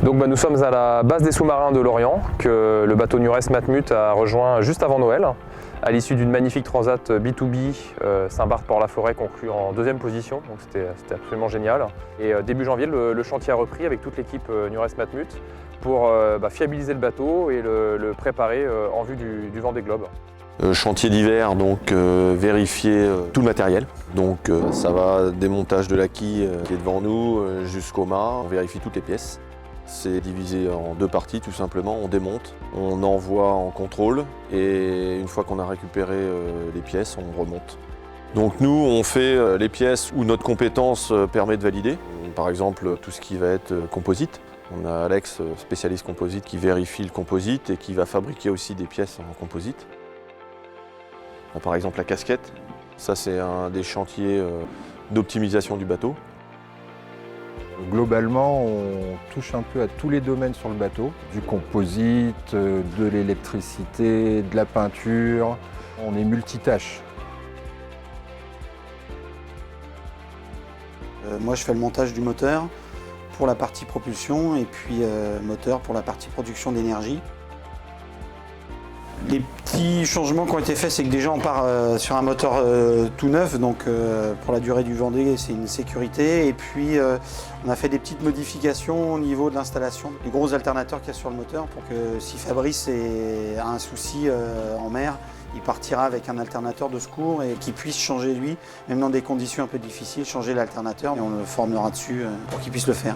Donc nous sommes à la base des sous-marins de Lorient, que le bateau Nurest Matmut a rejoint juste avant Noël, à l'issue d'une magnifique transat B2B Saint-Barth-Port-la-Forêt conclue en 2e position, donc c'était absolument génial. Et début janvier, le chantier a repris avec toute l'équipe Nurest Matmut pour fiabiliser le bateau et le préparer en vue du Vendée Globe. Chantier d'hiver, donc vérifier tout le matériel. Donc ça va des montages de la quille qui est devant nous jusqu'au mât, on vérifie toutes les pièces. C'est divisé en 2 parties tout simplement, on démonte, on envoie en contrôle et une fois qu'on a récupéré les pièces, on remonte. Donc nous, on fait les pièces où notre compétence permet de valider. Par exemple, tout ce qui va être composite. On a Alex, spécialiste composite, qui vérifie le composite et qui va fabriquer aussi des pièces en composite. Par exemple la casquette, ça c'est un des chantiers d'optimisation du bateau. Globalement, on touche un peu à tous les domaines sur le bateau, du composite, de l'électricité, de la peinture. On est multitâche. Moi, je fais le montage du moteur pour la partie propulsion et puis moteur pour la partie production d'énergie. Les petits changements qui ont été faits, c'est que déjà on part sur un moteur tout neuf, donc pour la durée du Vendée, c'est une sécurité. Et puis on a fait des petites modifications au niveau de l'installation, les gros alternateurs qu'il y a sur le moteur, pour que si Fabrice a un souci en mer, il partira avec un alternateur de secours et qu'il puisse changer lui, même dans des conditions un peu difficiles, changer l'alternateur. Et on le formera dessus pour qu'il puisse le faire.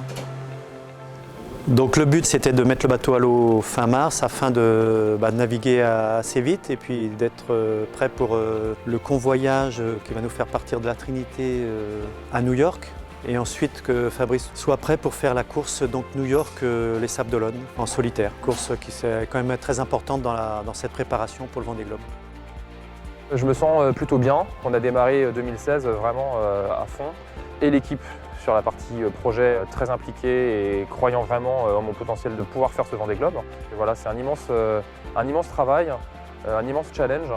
Donc le but c'était de mettre le bateau à l'eau fin mars afin de naviguer assez vite et puis d'être prêt pour le convoyage qui va nous faire partir de la Trinité à New York et ensuite que Fabrice soit prêt pour faire la course donc New York les Sables d'Olonne en solitaire. Course qui est quand même très importante dans cette préparation pour le Vendée Globe. Je me sens plutôt bien. On a démarré 2016 vraiment à fond et l'équipe sur la partie projet très impliquée et croyant vraiment en mon potentiel de pouvoir faire ce Vendée Globe. Et voilà, c'est un immense travail, un immense challenge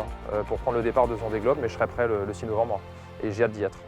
pour prendre le départ de ce Vendée Globe, mais je serai prêt le 6 novembre et j'ai hâte d'y être.